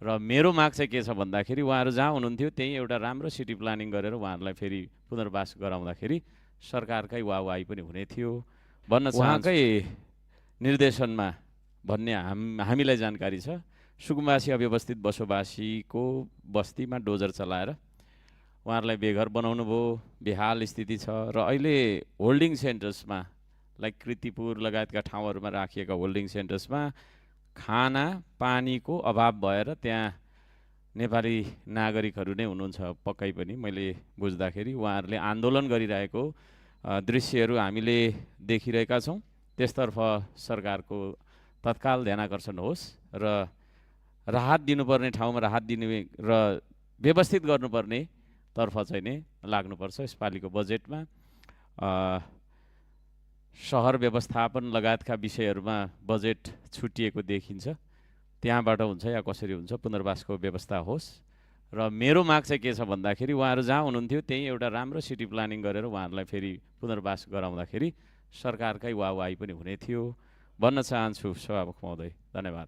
र मेरो माग चाहिँ के छ भन्दाखेरि उहाँहरू जहाँ हुनुहुन्थ्यो त्यही एउटा राम्रो सिटी प्लानिङ गरेर उहाँहरूलाई फेरि पुनर्वास गराउँदाखेरि सरकारकै वाहवाही पनि हुने थियो भन्न चाहन्छु। उहाँकै निर्देशनमा भन्ने हामीलाई जानकारी छ। सुकुम्बासी अव्यवस्थित बसोबासीको बस्तीमा डोजर चलाएर उहाँहरूलाई बेघर बनाउनु भयो, बेहाल स्थिति छ र अहिले होल्डिङ सेन्टर्समा लाइक कृतिपुर लगायतका ठाउँहरूमा राखिएका होल्डिङ सेन्टर्समा खाना पानीको अभाव भएर त्यहाँ नेपाली नागरिकहरू नै हुनुहुन्छ पक्कै पनि। मैले बुझ्दाखेरि उहाँहरूले आन्दोलन गरिरहेको दृश्यहरू हामीले देखिरहेका छौँ। त्यसतर्फ सरकारको तत्काल ध्यानाकर्षण होस् र राहत दिनुपर्ने ठाउँमा राहत दिने र व्यवस्थित गर्नुपर्ने तर्फ चाहिँ नै लाग्नुपर्छ। यसपालिको बजेटमा सहर व्यवस्थापन लगायतका विषयहरूमा बजेट छुटिएको देखिन्छ। त्यहाँबाट हुन्छ या कसरी हुन्छ पुनर्वासको व्यवस्था होस्। र मेरो माग चाहिँ के छ भन्दाखेरि उहाँहरू जहाँ हुनुहुन्थ्यो त्यही एउटा राम्रो सिटी प्लानिङ गरेर उहाँहरूलाई फेरि पुनर्वास गराउँदाखेरि सरकारकै वाहवाही पनि हुने थियो भन्न चाहन्छु सभामुख महोदय। धन्यवाद।